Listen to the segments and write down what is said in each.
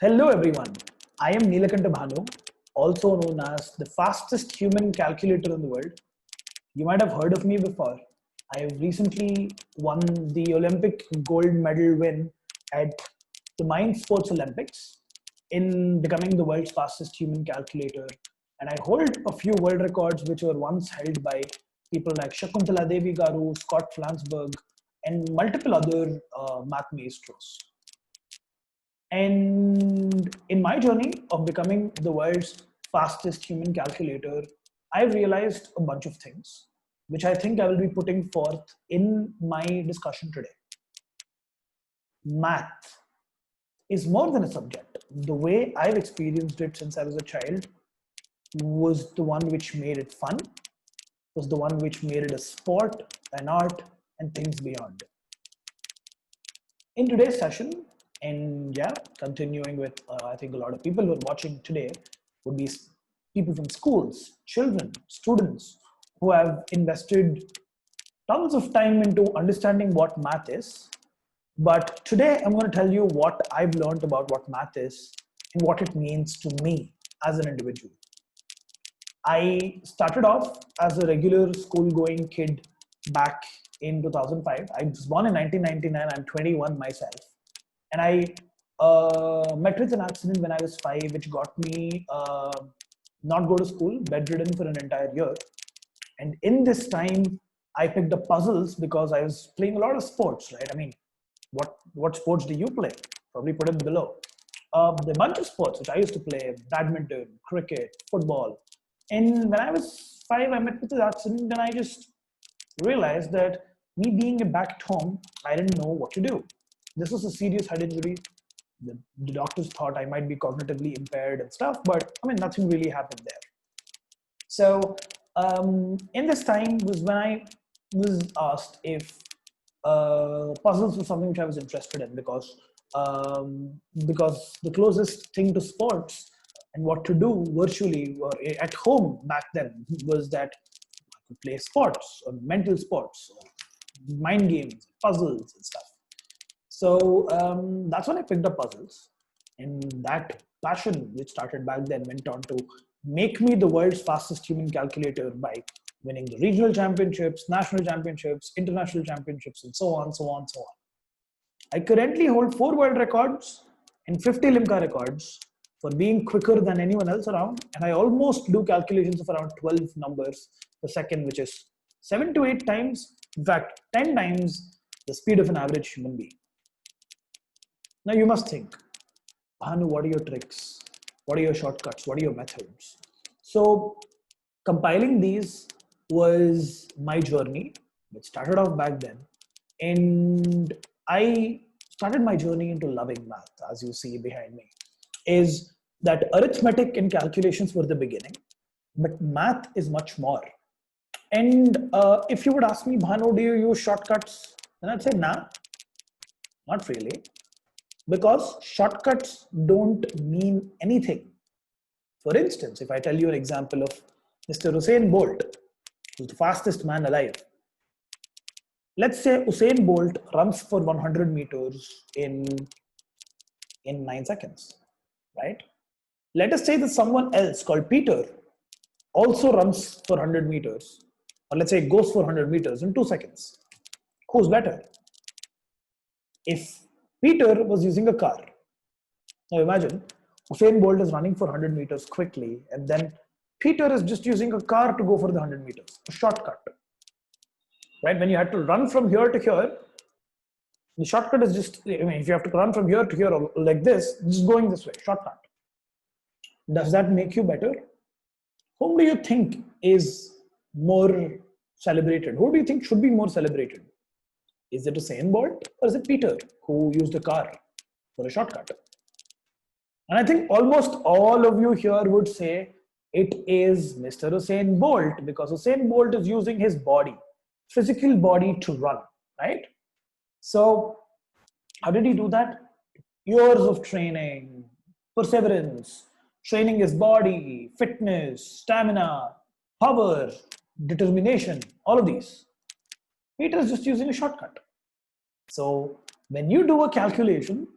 Hello everyone, I am Neelakantha Bhanu, also known as the fastest human calculator in the world. You might have heard of me before. I have recently won the Olympic gold medal win at the Mind Sports Olympics in becoming the world's fastest human calculator. And I hold a few world records which were once held by people like Shakuntala Devi Garu, Scott Flansburgh, and multiple other math maestros. And in my journey of becoming the world's fastest human calculator, I've realized a bunch of things, which I think I will be putting forth in my discussion today. Math is more than a subject. The way I've experienced it since I was a child was the one which made it fun, was the one which made it a sport, an art, and things beyond. In today's session, and yeah, continuing with, I think a lot of people who are watching today would be people from schools, children, students who have invested tons of time into understanding what math is. But today I'm going to tell you what I've learned about what math is and what it means to me as an individual. I started off as a regular school going kid back in 2005. I was born in 1999. I'm 21 myself. And I met with an accident when I was 5, which got me not go to school, bedridden for an entire year. And in this time, I picked up puzzles because I was playing a lot of sports, right? I mean, what sports do you play? Probably put it below. There are a bunch of sports which I used to play: badminton, cricket, football. And when I was 5, I met with this accident, and I just realized that me being back home, I didn't know what to do. This was a serious head injury. The doctors thought I might be cognitively impaired and stuff, but I mean, nothing really happened there. So in this time was when I was asked if puzzles was something which I was interested in because the closest thing to sports and what to do virtually or at home back then was that I could play sports or mental sports or mind games, puzzles and stuff. So that's when I picked up puzzles, and that passion, which started back then, went on to make me the world's fastest human calculator by winning the regional championships, national championships, international championships, and so on, so on, so on. I currently hold 4 world records and 50 Limca records for being quicker than anyone else around, and I almost do calculations of around 12 numbers per second, which is 7 to 8 times, in fact, 10 times the speed of an average human being. Now you must think, Bhanu, what are your tricks? What are your shortcuts? What are your methods? So compiling these was my journey, which started off back then. And I started my journey into loving math, as you see behind me, is that arithmetic and calculations were the beginning, but math is much more. And if you would ask me, Bhanu, do you use shortcuts? Then I'd say, nah, not really. Because shortcuts don't mean anything. For instance, if I tell you an example of Mr. Usain Bolt, who's the fastest man alive. Let's say Usain Bolt runs for 100 meters in 9 seconds, right? Let us say that someone else called Peter also runs for 100 meters, or let's say goes for 100 meters in 2 seconds. Who's better? If Peter was using a car. Now imagine, Usain Bolt is running for 100 meters quickly, and then Peter is just using a car to go for the 100 meters, a shortcut. Right? When you had to run from here to here, the shortcut is just, I mean, if you have to run from here to here like this, just going this way, shortcut. Does that make you better? Whom do you think is more celebrated? Who do you think should be more celebrated? Is it Usain Bolt or is it Peter who used a car for a shortcut? And I think almost all of you here would say it is Mr. Usain Bolt because Usain Bolt is using his body, physical body to run, right? So how did he do that? Years of training, perseverance, training his body, fitness, stamina, power, determination, all of these. Peter is just using a shortcut. So when you do a calculation,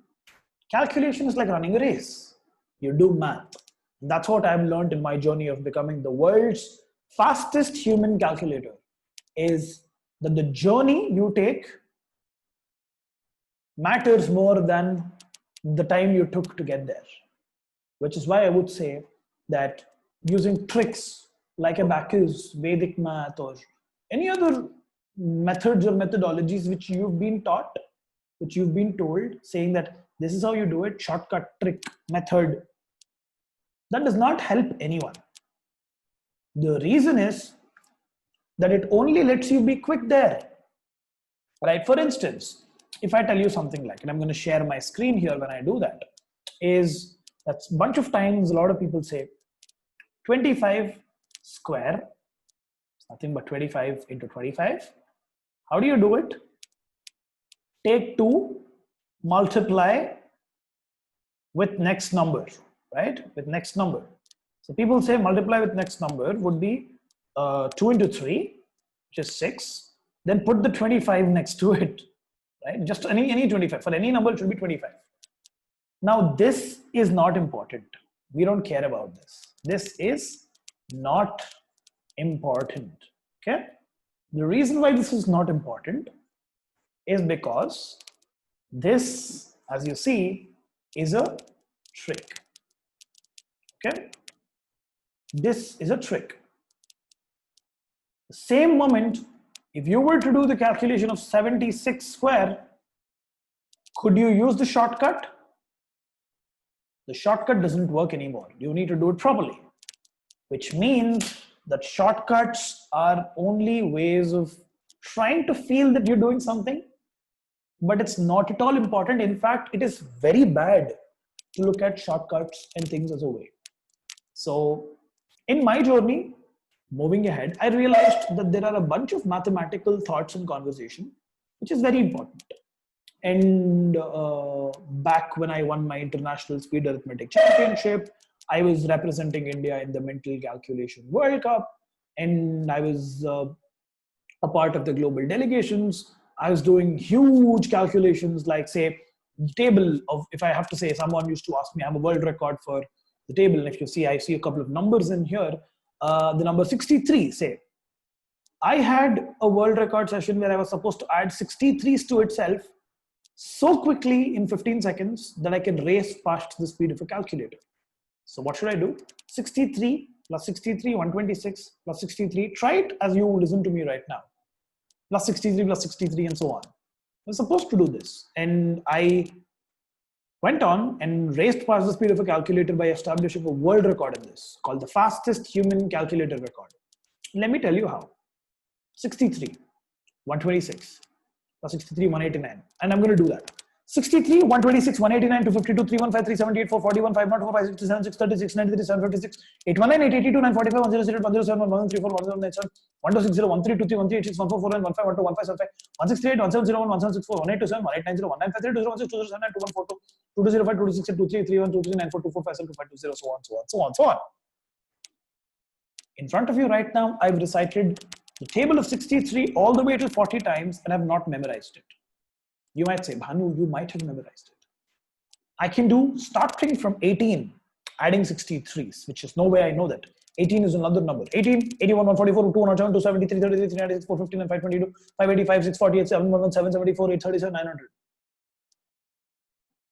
Calculation is like running a race. You do math. That's what I've learned in my journey of becoming the world's fastest human calculator, is that the journey you take matters more than the time you took to get there. Which is why I would say that using tricks like abacus, Vedic math, or any other methods or methodologies which you've been taught, which you've been told, saying that this is how you do it, shortcut, trick, method, that does not help anyone. The reason is that it only lets you be quick there. Right? For instance, if I tell you something like, and I'm going to share my screen here when I do that, is that's a bunch of times a lot of people say 25 square, it's nothing but 25 into 25. How do you do it? Take 2, multiply with next number, right? With next number. So people say multiply with next number would be 2 into 3, which is 6. Then put the 25 next to it, right? Just any 25. For any number, it should be 25. Now, this is not important. We don't care about this. This is not important, okay? The reason why this is not important is because this, as you see, is a trick, okay? This is a trick. The same moment, if you were to do the calculation of 76 square, could you use the shortcut? The shortcut doesn't work anymore. You need to do it properly, which means that shortcuts are only ways of trying to feel that you're doing something, but it's not at all important. In fact, it is very bad to look at shortcuts and things as a way. So in my journey, moving ahead, I realized that there are a bunch of mathematical thoughts and conversation, which is very important. And back when I won my international speed arithmetic championship, I was representing India in the mental calculation World Cup, and I was a part of the global delegations. I was doing huge calculations, like say table of, if I have to say, someone used to ask me, I have a world record for the table, and if you see, I see a couple of numbers in here. The number 63, say, I had a world record session where I was supposed to add 63s to itself so quickly in 15 seconds that I can race past the speed of a calculator. So what should I do? 63 plus 63, 126 plus 63. Try it as you listen to me right now. Plus 63 plus 63 and so on. I'm supposed to do this. And I went on and raced past the speed of a calculator by establishing a world record in this, called the fastest human calculator record. Let me tell you how. 63, 126, plus 63, 189. And I'm going to do that. 63, 126, 189, 252, 315, 378, 441, 504, 567, 636, 93, 756, 819, 882, 945, 107, 107, 134, 107, 1260, 1323, 138, 144, 151, 1575, 168, 1701, 1764, 1827, 1890, 1953, 2016, 2142, 2205, 226, 2331, 2394, 2457, 2520, so on, so on, so on, so on. In front of you right now, I've recited the table of 63 all the way till 40 times and have not memorized it. You might say, Bhanu, you might have memorized it. I can do starting from 18, adding 63s, which is no way I know that. 18 is another number. 18, 81, 144, 207, 270, 333, 396, 415, 522, 585, 648, 711, 774, 837, 900.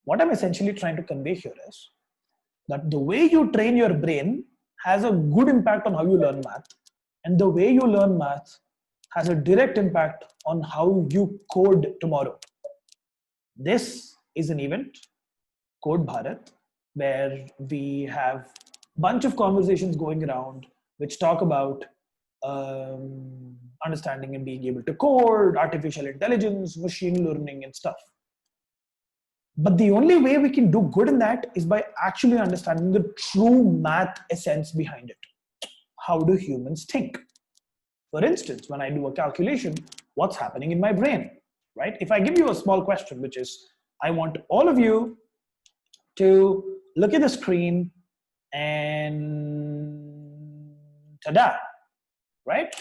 What I'm essentially trying to convey here is that the way you train your brain has a good impact on how you learn math. And the way you learn math has a direct impact on how you code tomorrow. This is an event, Code Bharat, where we have a bunch of conversations going around which talk about understanding and being able to code, artificial intelligence, machine learning and stuff. But the only way we can do good in that is by actually understanding the true math essence behind it. How do humans think? For instance, when I do a calculation, what's happening in my brain, right? If I give you a small question, which is, I want all of you to look at the screen and ta-da, right?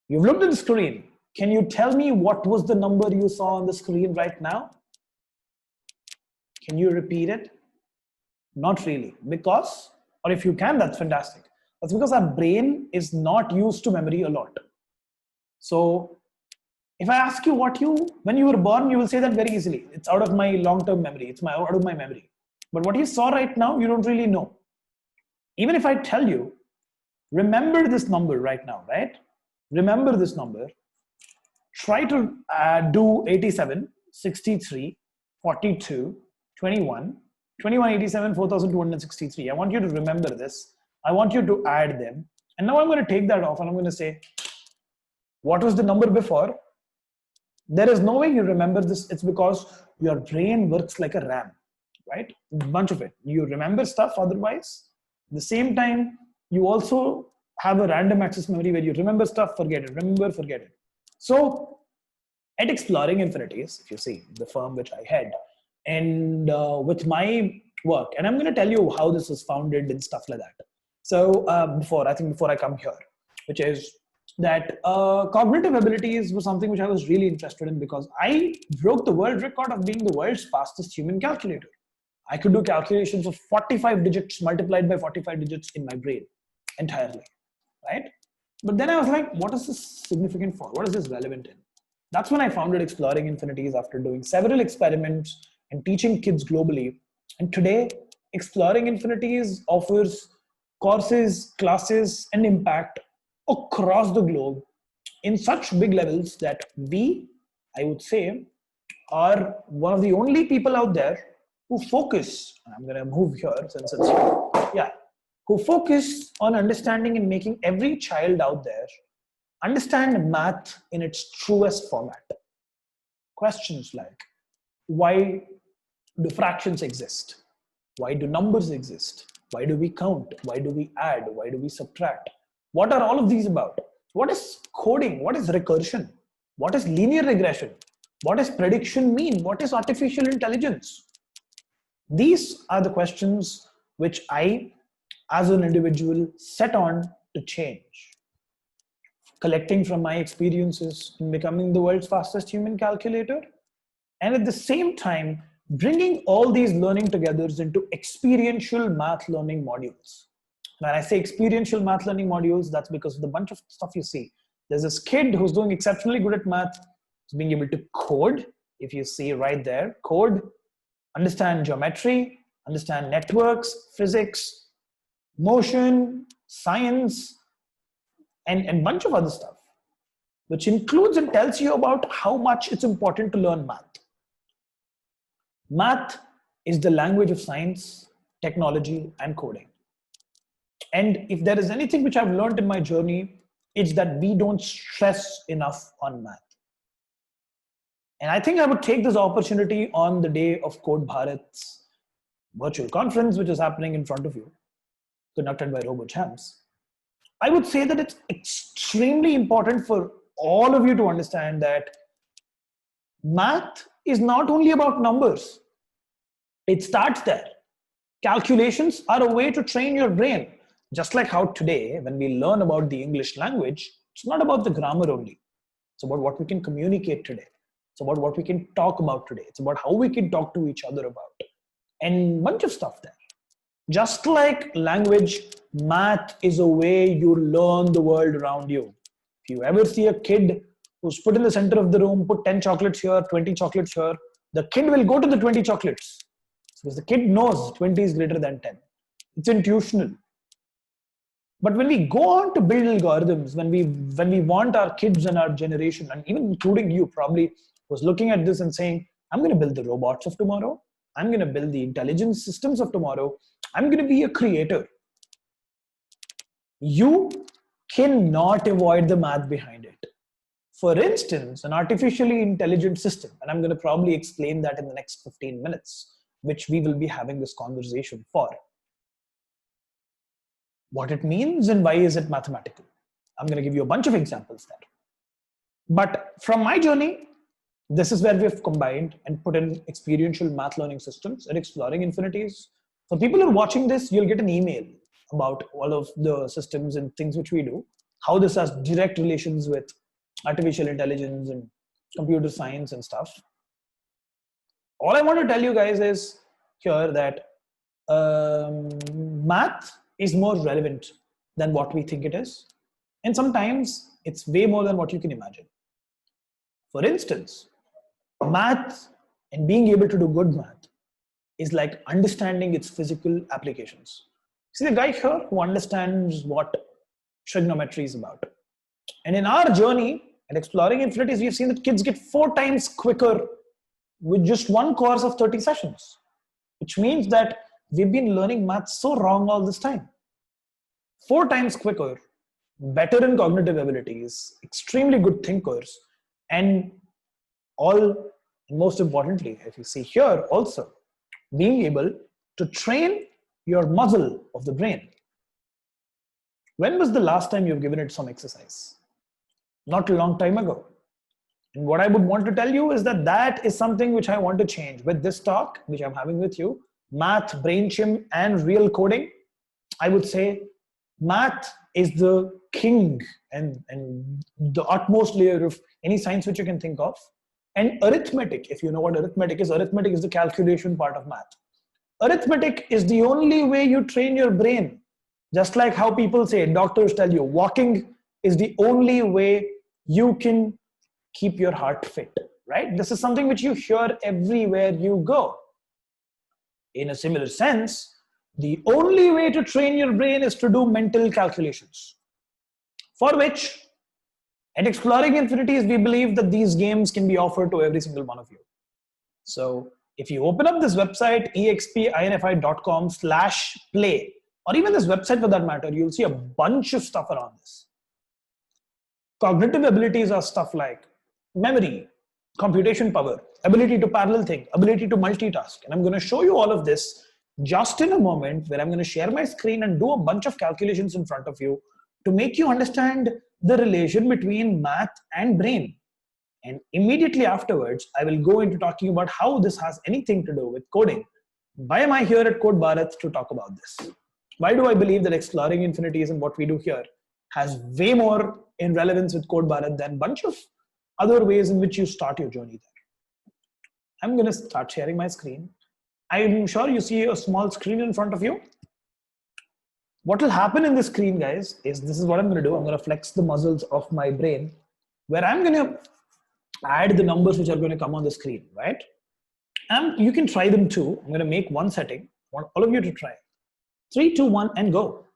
You've looked at the screen. Can you tell me what was the number you saw on the screen right now? Can you repeat it? Not really. Because, or if you can, that's fantastic. That's because our brain is not used to memory a lot. So if I ask you when you were born, you will say that very easily. It's out of my long-term memory. It's out of my memory. But what you saw right now, you don't really know. Even if I tell you, remember this number right now, right? Remember this number. Try to do 87, 63, 42, 21, 2187, 4263. I want you to remember this. I want you to add them. And now I'm going to take that off and I'm going to say, what was the number before? There is no way you remember this. It's because your brain works like a RAM, right? A bunch of it. You remember stuff otherwise. At the same time, you also have a random access memory where you remember stuff, forget it, remember, forget it. So at Exploring Infinities, if you see the firm which I head, and with my work, and I'm going to tell you how this was founded and stuff like that. So before I come here, which is that cognitive abilities was something which I was really interested in because I broke the world record of being the world's fastest human calculator. I could do calculations of 45 digits multiplied by 45 digits in my brain entirely, right? But then I was like, what is this significant for? What is this relevant in? That's when I founded Exploring Infinities after doing several experiments and teaching kids globally. And today, Exploring Infinities offers courses, classes, and impact across the globe in such big levels that we, I would say, are one of the only people out there who focus, I'm going to move here since it's, yeah, who focus on understanding and making every child out there understand math in its truest format. Questions like, why do fractions exist? Why do numbers exist? Why do we count? Why do we add? Why do we subtract? What are all of these about? What is coding? What is recursion? What is linear regression? What does prediction mean? What is artificial intelligence? These are the questions which I, as an individual, set on to change. Collecting from my experiences in becoming the world's fastest human calculator, and at the same time, bringing all these learning togethers into experiential math learning modules. When I say experiential math learning modules, that's because of the bunch of stuff you see. There's this kid who's doing exceptionally good at math, who's being able to code, if you see right there, code, understand geometry, understand networks, physics, motion, science, and a bunch of other stuff, which includes and tells you about how much it's important to learn math. Math is the language of science, technology, and coding. And if there is anything which I've learned in my journey, it's that we don't stress enough on math. And I think I would take this opportunity on the day of Code Bharat's virtual conference, which is happening in front of you, conducted by RoboChamps. I would say that it's extremely important for all of you to understand that math is not only about numbers. It starts there. Calculations are a way to train your brain. Just like how today, when we learn about the English language, it's not about the grammar only. It's about what we can communicate today. It's about what we can talk about today. It's about how we can talk to each other about. And a bunch of stuff there. Just like language, math is a way you learn the world around you. If you ever see a kid who's put in the center of the room, put 10 chocolates here, 20 chocolates here, the kid will go to the 20 chocolates because the kid knows 20 is greater than 10. It's intuitional. But when we go on to build algorithms, when we want our kids and our generation, and even including you probably was looking at this and saying, I'm going to build the robots of tomorrow. I'm going to build the intelligence systems of tomorrow. I'm going to be a creator. You cannot avoid the math behind it. For instance, an artificially intelligent system, and I'm going to probably explain that in the next 15 minutes, which we will be having this conversation for. What it means and why is it mathematical? I'm going to give you a bunch of examples there. But from my journey, this is where we've combined and put in experiential math learning systems and Exploring Infinities. For people who are watching this, you'll get an email about all of the systems and things which we do, how this has direct relations with artificial intelligence and computer science and stuff. All I want to tell you guys is here that math is more relevant than what we think it is. And sometimes it's way more than what you can imagine. For instance, math and being able to do good math is like understanding its physical applications. See the guy here who understands what trigonometry is about. And in our journey at Exploring Infinities, we've seen that kids get 4 times quicker with just one course of 30 sessions, which means that we've been learning math so wrong all this time. 4 times quicker, better in cognitive abilities, extremely good thinkers, and all, most importantly, if you see here also, being able to train your muscle of the brain. When was the last time you've given it some exercise? Not a long time ago. And what I would want to tell you is that that is something which I want to change with this talk, which I'm having with you. Math, brain gym, and real coding. I would say math is the king and the utmost layer of any science which you can think of. And arithmetic, if you know what arithmetic is the calculation part of math. Arithmetic is the only way you train your brain. Just like how people say, doctors tell you, walking is the only way you can keep your heart fit, right? This is something which you hear everywhere you go. In a similar sense, the only way to train your brain is to do mental calculations, for which at Exploring Infinities, we believe that these games can be offered to every single one of you. So if you open up this website, expinfi.com/play, or even this website for that matter, you'll see a bunch of stuff around this. Cognitive abilities are stuff like memory, computation power, ability to parallel think, ability to multitask. And I'm going to show you all of this just in a moment, where I'm going to share my screen and do a bunch of calculations in front of you to make you understand the relation between math and brain. And immediately afterwards, I will go into talking about how this has anything to do with coding. Why am I here at Code Bharat to talk about this? Why do I believe that Exploring Infinities and what we do here has way more in relevance with Code Bharat than a bunch of other ways in which you start your journey there? I'm going to start sharing my screen. I'm sure you see a small screen in front of you. What will happen in this screen, guys, is this is what I'm going to do. I'm going to flex the muscles of my brain, where I'm going to add the numbers which are going to come on the screen, right? And you can try them too. I'm going to make one setting. I want all of you to try. 3, 2, 1, and go.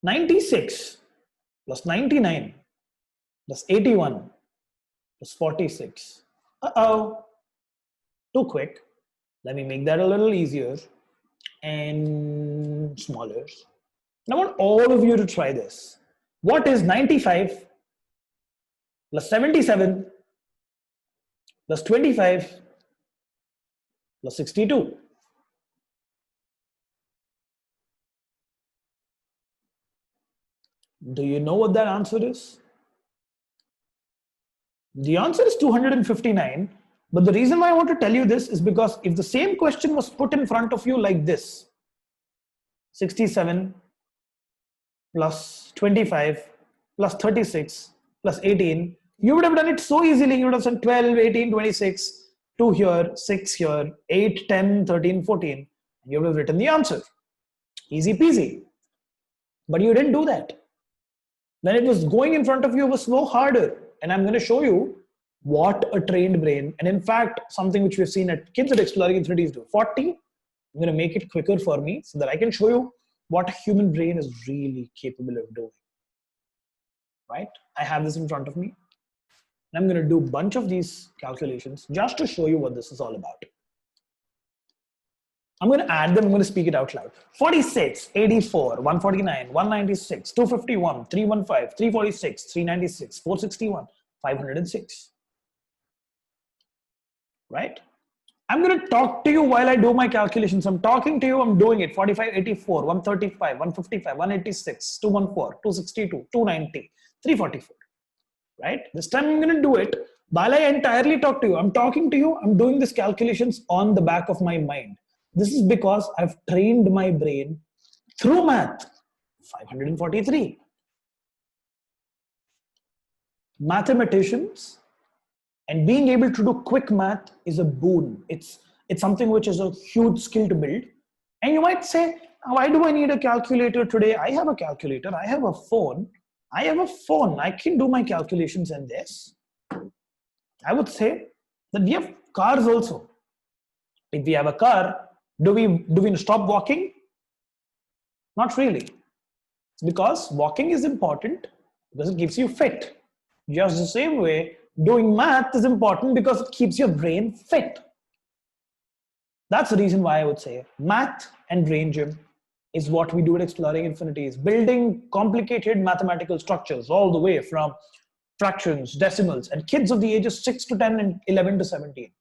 96 plus 99 plus 81 plus 46. Uh-oh. Too quick. Let me make that a little easier and smaller. And I want all of you to try this. What is 95 plus 77 plus 25 plus 62? Do you know what that answer is? The answer is 259. But the reason why I want to tell you this is because if the same question was put in front of you like this, 67 plus 25 plus 36 plus 18, you would have done it so easily. You would have said 12, 18, 26, 2 here, 6 here, 8, 10, 13, 14. You would have written the answer. Easy peasy. But you didn't do that. When it was going in front of you, it was no harder. And I'm going to show you what a trained brain, and in fact, something which we've seen at kids at Exploring Infinities do. 40, I'm going to make it quicker for me so that I can show you what a human brain is really capable of doing. Right? I have this in front of me. And I'm going to do a bunch of these calculations just to show you what this is all about. I'm going to add them. I'm going to speak it out loud. 46, 84, 149, 196, 251, 315, 346, 396, 461, 506. Right? I'm going to talk to you while I do my calculations. I'm talking to you, I'm doing it. 45, 84, 135, 155, 186, 214, 262, 290, 344. Right? This time I'm going to do it while I entirely talk to you. I'm talking to you, I'm doing these calculations on the back of my mind. This is because I've trained my brain through math. 543. Mathematicians and being able to do quick math is a boon. It's It's something which is a huge skill to build. And you might say, why do I need a calculator today? I have a calculator. I have a phone. I can do my calculations in this. I would say that we have cars also. If we have a car, do we stop walking? Not really. It's because walking is important because it keeps you fit. Just the same way, doing math is important because it keeps your brain fit. That's the reason why I would say math and brain gym is what we do at Exploring Infinities, building complicated mathematical structures all the way from fractions, decimals, and kids of the ages 6 to 10 and 11 to 17.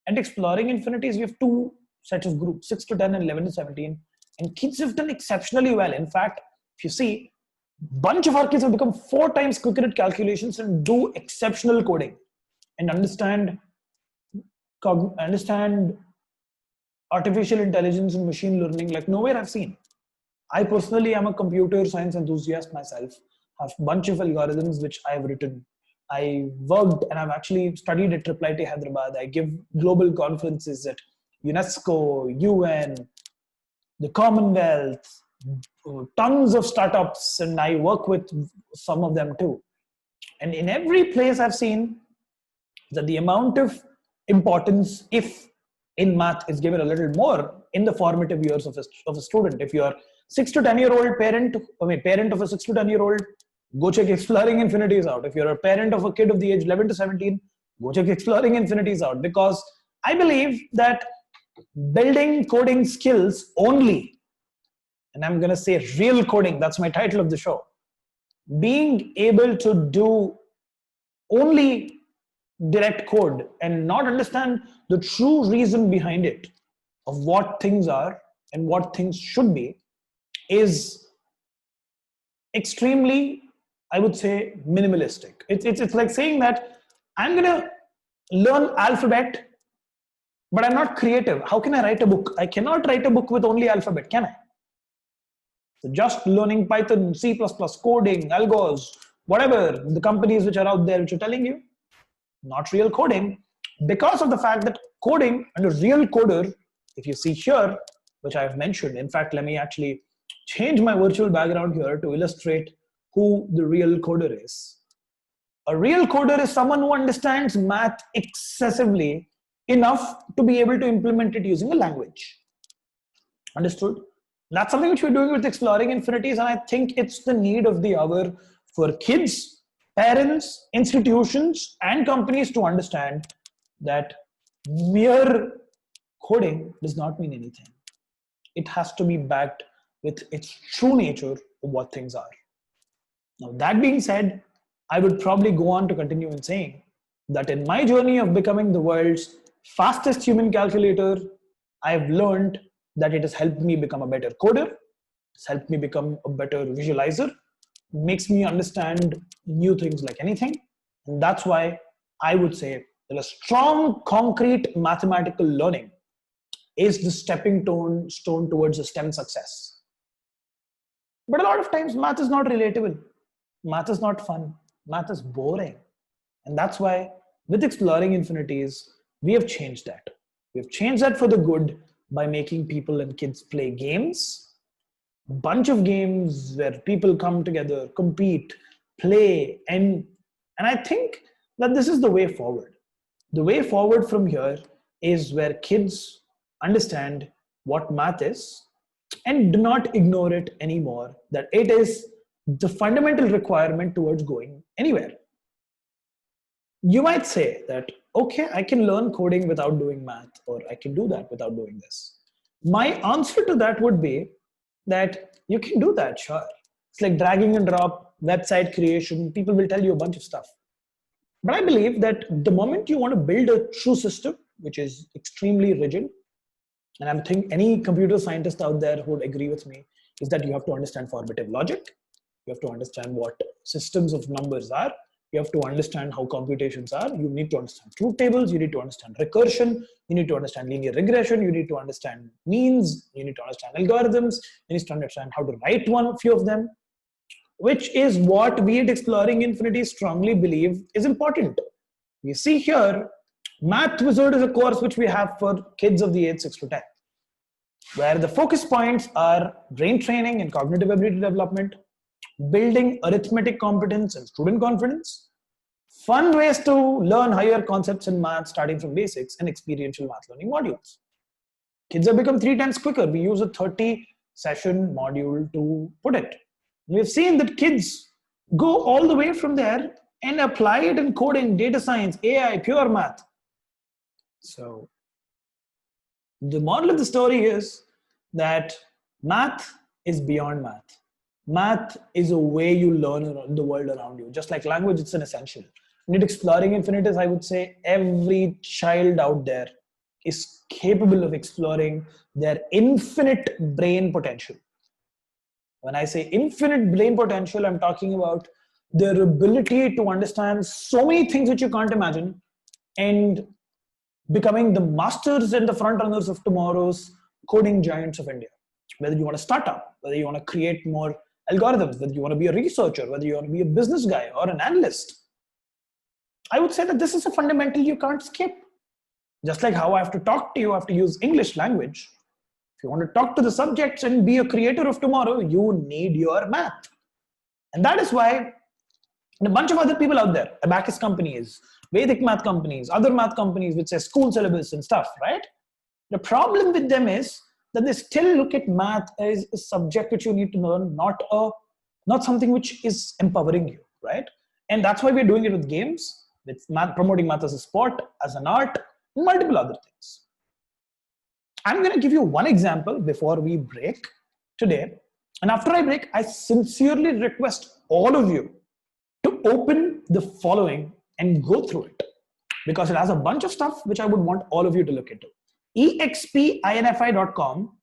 And Exploring Infinities, we have two sets of groups, 6 to 10 and 11 to 17. And kids have done exceptionally well. In fact, if you see, bunch of our kids have become 4 times quicker at calculations and do exceptional coding and understand artificial intelligence and machine learning like nowhere I've seen. I personally am a computer science enthusiast myself. I have a bunch of algorithms which I've written. I worked and I've actually studied at IIIT Hyderabad. I give global conferences at UNESCO, UN, the Commonwealth, tons of startups, and I work with some of them too. And in every place I've seen that the amount of importance, if in math, is given a little more in the formative years of a student. If you're 6 to 10-year-old parent of a 6 to 10-year-old, go check Exploring Infinities out. If you're a parent of a kid of the age 11 to 17, go check Exploring Infinities out, because I believe that building coding skills only, and I'm going to say real coding, that's my title of the show, being able to do only direct code and not understand the true reason behind it of what things are and what things should be is extremely, I would say, minimalistic. It's like saying that I'm going to learn alphabet, but I'm not creative. How can I write a book? I cannot write a book with only alphabet, can I? So just learning Python, C++, coding, algos, whatever the companies which are out there which are telling you, not real coding, because of the fact that coding and a real coder, if you see here, which I've mentioned, in fact, let me actually change my virtual background here to illustrate who the real coder is. A real coder is someone who understands math excessively enough to be able to implement it using a language. Understood? That's something which we're doing with Exploring Infinities, and I think it's the need of the hour for kids, parents, institutions, and companies to understand that mere coding does not mean anything. It has to be backed with its true nature of what things are. Now, that being said, I would probably go on to continue in saying that in my journey of becoming the world's fastest human calculator, I've learned that it has helped me become a better coder, it's helped me become a better visualizer, makes me understand new things like anything. And that's why I would say that a strong, concrete mathematical learning is the stepping stone towards a STEM success. But a lot of times math is not relatable. Math is not fun. Math is boring. And that's why with Exploring Infinities, we have changed that. We've changed that for the good by making people and kids play games, a bunch of games where people come together, compete, play, and I think that this is the way forward. The way forward from here is where kids understand what math is and do not ignore it anymore, that it is the fundamental requirement towards going anywhere. You might say that, okay, I can learn coding without doing math, or I can do that without doing this. My answer to that would be that you can do that, sure. It's like dragging and drop, website creation, people will tell you a bunch of stuff. But I believe that the moment you want to build a true system, which is extremely rigid, and I think any computer scientist out there who would agree with me, is that you have to understand formative logic, you have to understand what systems of numbers are, you have to understand how computations are, you need to understand truth tables, you need to understand recursion, you need to understand linear regression, you need to understand means, you need to understand algorithms, you need to understand how to write few of them, which is what we at Exploring Infinity strongly believe is important. You see here Math Wizard is a course which we have for kids of the age 6 to 10, where the focus points are brain training and cognitive ability development, building arithmetic competence and student confidence, fun ways to learn higher concepts in math starting from basics, and experiential math learning modules. Kids have become 3 times quicker. We use a 30-session module to put it. We've seen that kids go all the way from there and apply it in coding, data science, AI, pure math. So the moral of the story is that math is beyond math. Math is a way you learn the world around you. Just like language, it's an essential. And in Exploring Infinities, I would say every child out there is capable of exploring their infinite brain potential. When I say infinite brain potential, I'm talking about their ability to understand so many things which you can't imagine and becoming the masters and the front runners of tomorrow's coding giants of India. Whether you want to start up, whether you want to create more algorithms, whether you want to be a researcher, whether you want to be a business guy or an analyst, I would say that this is a fundamental you can't skip. Just like how I have to talk to you, I have to use English language. If you want to talk to the subjects and be a creator of tomorrow, you need your math. And that is why a bunch of other people out there, abacus companies, Vedic math companies, other math companies which say school syllabus and stuff, right? The problem with them is that they still look at math as a subject which you need to learn, not something which is empowering you, right? And that's why we're doing it with games, with math, promoting math as a sport, as an art, and multiple other things. I'm going to give you one example before we break today. And after I break, I sincerely request all of you to open the following and go through it, because it has a bunch of stuff which I would want all of you to look into. expinfi.com.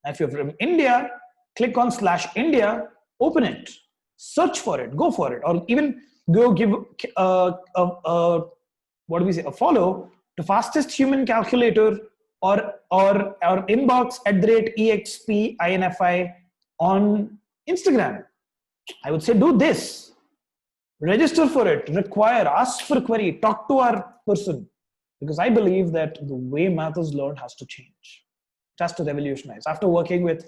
If you're from India, click on /India, open it, search for it, go for it, or even go give a follow to fastest human calculator or inbox @expinfi on Instagram. I would say do this. Register for it, require, ask for a query, talk to our person. Because I believe that the way math is learned has to change. It has to revolutionize. After working with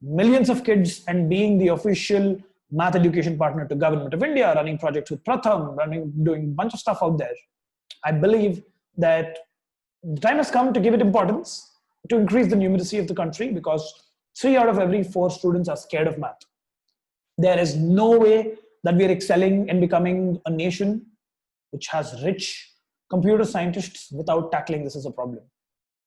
millions of kids and being the official math education partner to Government of India, running projects with Pratham, doing a bunch of stuff out there, I believe that the time has come to give it importance, to increase the numeracy of the country, because 3 out of every 4 students are scared of math. There is no way that we are excelling and becoming a nation which has rich computer scientists without tackling this as a problem.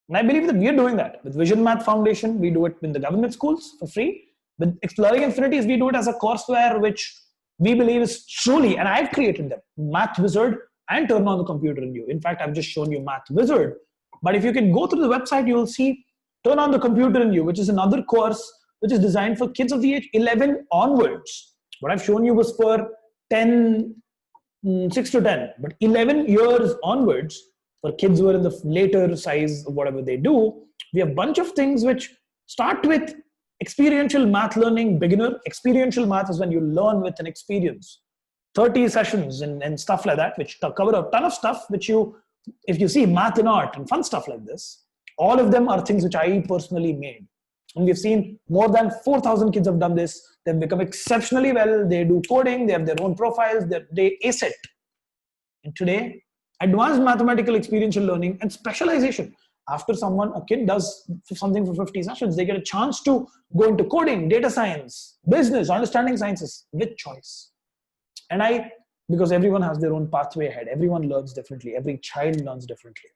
And I believe that we are doing that. With Vision Math Foundation, we do it in the government schools for free. With Exploring Infinities, we do it as a courseware which we believe is truly, and I've created them, Math Wizard and Turn on the Computer in You. In fact, I've just shown you Math Wizard. But if you can go through the website, you will see Turn on the Computer in You, which is another course which is designed for kids of the age 11 onwards. What I've shown you was for 6 to 10, but 11 years onwards, for kids who are in the later size of whatever they do, we have a bunch of things which start with experiential math learning beginner. Experiential math is when you learn with an experience. 30 sessions and stuff like that, which cover a ton of stuff, which if you see math and art and fun stuff like this, all of them are things which I personally made. And we've seen more than 4,000 kids have done this. They've become exceptionally well. They do coding. They have their own profiles. They ace it. And today, advanced mathematical experiential learning and specialization. After a kid does something for 50 sessions, they get a chance to go into coding, data science, business, understanding sciences with choice. And because everyone has their own pathway ahead. Everyone learns differently. Every child learns differently.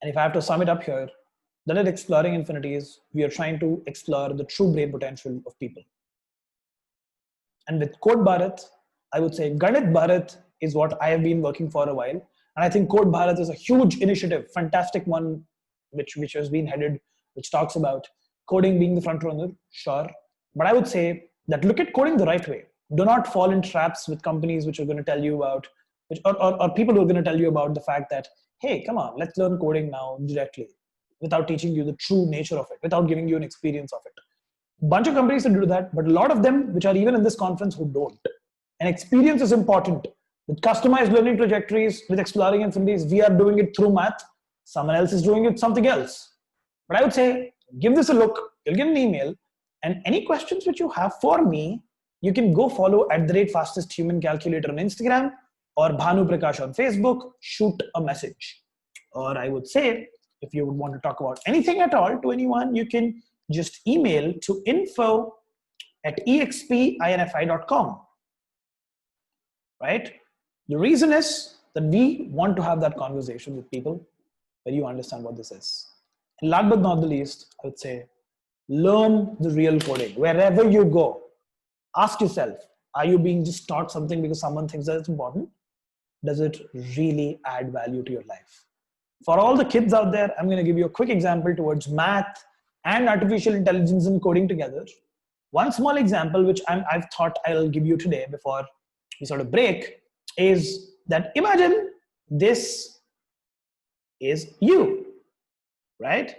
And if I have to sum it up here, then at Exploring Infinities, we are trying to explore the true brain potential of people. And with Code Bharat, I would say Ganit Bharat is what I have been working for a while. And I think Code Bharat is a huge initiative, fantastic one, which has been headed, which talks about coding being the front runner, sure. But I would say that look at coding the right way. Do not fall in traps with companies which are going to tell you about, or people who are going to tell you about the fact that, hey, come on, let's learn coding now directly, without teaching you the true nature of it, without giving you an experience of it. A bunch of companies that do that, but a lot of them, which are even in this conference, who don't. And experience is important. With customized learning trajectories, with Exploring Infinities, we are doing it through math. Someone else is doing it something else. But I would say, give this a look. You'll get an email. And any questions which you have for me, you can go follow @fastesthumancalculator on Instagram or Bhanu Prakash on Facebook. Shoot a message. Or I would say, if you would want to talk about anything at all to anyone, you can just email to info@expinfi.com. Right? The reason is that we want to have that conversation with people where you understand what this is. And last but not the least, I would say, learn the real coding. Wherever you go, ask yourself, are you being just taught something because someone thinks that it's important? Does it really add value to your life? For all the kids out there, I'm going to give you a quick example towards math and artificial intelligence and coding together. One small example, which I've thought I'll give you today before we sort of break, is that imagine this is you, right?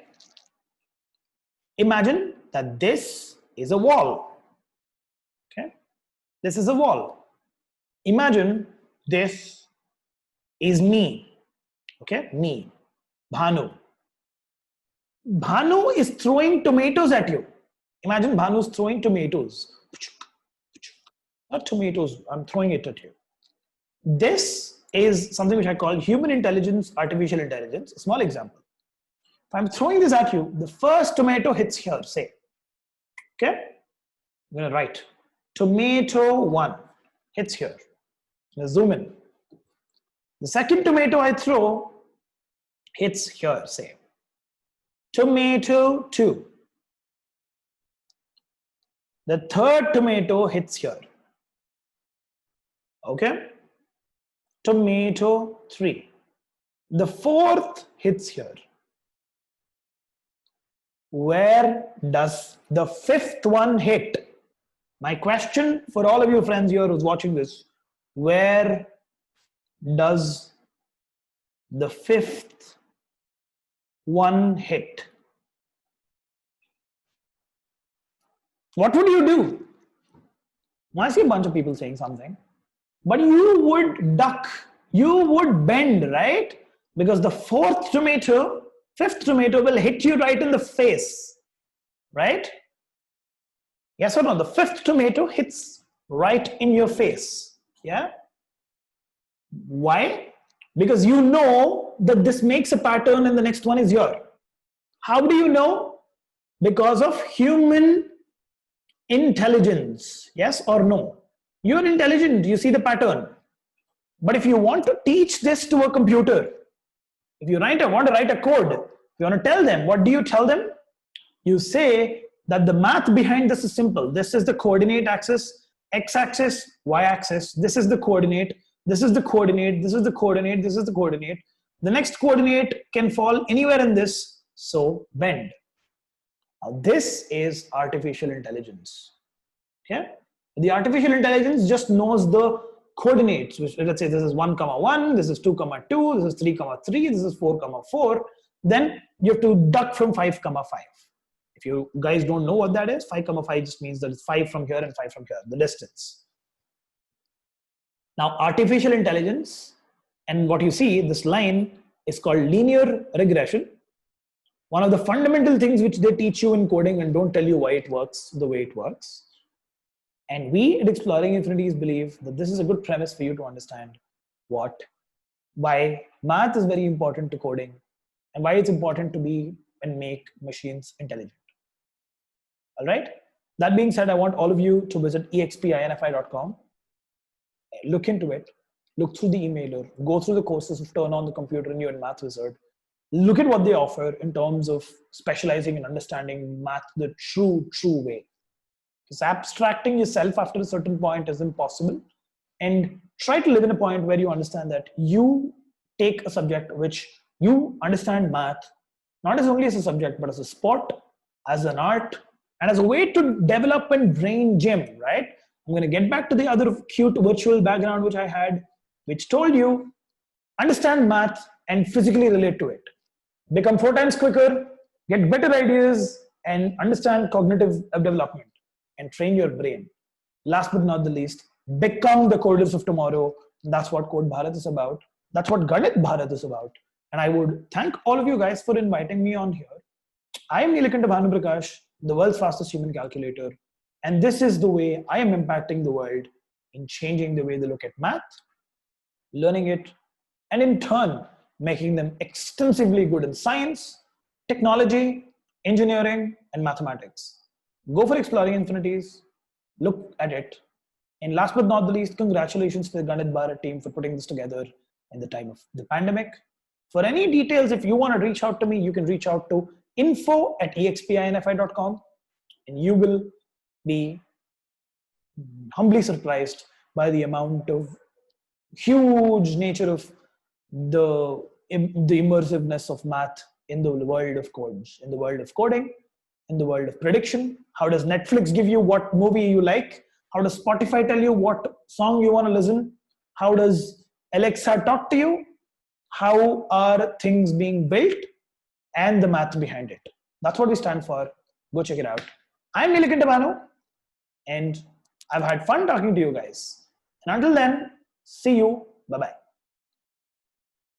Imagine that this is a wall, okay? This is a wall. Imagine this is me, okay? Me, Bhanu. Bhanu is throwing tomatoes at you. Imagine Bhanu's throwing tomatoes. Not tomatoes, I'm throwing it at you. This is something which I call human intelligence, artificial intelligence. A small example. If I'm throwing this at you, the first tomato hits here, say. Okay? I'm going to write. Tomato 1 hits here. I'm going to zoom in. The second tomato I throw hits here, say. Tomato 2. The third tomato hits here. Okay? Tomato 3. The fourth hits here. Where does the fifth one hit? My question for all of you friends here who's watching this, where does the fifth one hit? What would you do? Well, I see a bunch of people saying something, but you would duck, you would bend, right? Because the fifth tomato will hit you right in the face, right? Yes or no? The fifth tomato hits right in your face, yeah? Why? Because you know that this makes a pattern and the next one is here. How do you know? Because of human intelligence, yes or no? You're intelligent, you see the pattern. But if you want to teach this to a computer, if you want to write a code, if you want to tell them, what do you tell them? You say that the math behind this is simple. This is the coordinate axis, x-axis, y-axis. This is the coordinate, this is the coordinate, this is the coordinate, this is the coordinate. The next coordinate can fall anywhere in this, so bend. Now this is artificial intelligence, okay? The artificial intelligence just knows the coordinates, which let's say this is 1, 1, this is 2, 2, this is 3, 3, this is 4, 4. Then you have to duck from 5, 5. If you guys don't know what that is, 5, 5 just means that it's 5 from here and 5 from here, the distance. Now artificial intelligence, and what you see, this line is called linear regression. One of the fundamental things which they teach you in coding and don't tell you why it works the way it works. And we at Exploring Infinities believe that this is a good premise for you to understand why math is very important to coding and why it's important to be and make machines intelligent. All right. That being said, I want all of you to visit expinfi.com, look into it, look through the emailer, go through the courses of Turn On the Computer and You're a Math Wizard. Look at what they offer in terms of specializing and understanding math the true way. Because abstracting yourself after a certain point is impossible. And try to live in a point where you understand that you take a subject which you understand math, not as only as a subject, but as a sport, as an art, and as a way to develop and brain gym, right? I'm going to get back to the other cute virtual background which I had, which told you, understand math and physically relate to it. Become 4 times quicker, get better ideas, and understand cognitive development and train your brain. Last but not the least, become the coders of tomorrow That's what Code Bharat is about. That's what Ganit Bharat is about. And I would thank all of you guys for inviting me on here. I am Neelakantha Bhanu, the world's fastest human calculator. And this is the way I am impacting the world in changing the way they look at math, learning it, and in turn, making them extensively good in science, technology, engineering, and mathematics. Go for Exploring Infinities, look at it. And last but not the least, congratulations to the Ganit Bharat team for putting this together in the time of the pandemic. For any details, if you want to reach out to me, you can reach out to info@expinfi.com, and you will be humbly surprised by the amount of huge nature of the immersiveness of math in the world of codes, in the world of coding, in the world of prediction. How does Netflix give you what movie you like? How does Spotify tell you what song you want to listen? How does Alexa talk to you? How are things being built? And the math behind it. That's what we stand for. Go check it out. I'm Neelakantha Bhanu, and I've had fun talking to you guys. And until then, see you. Bye-bye.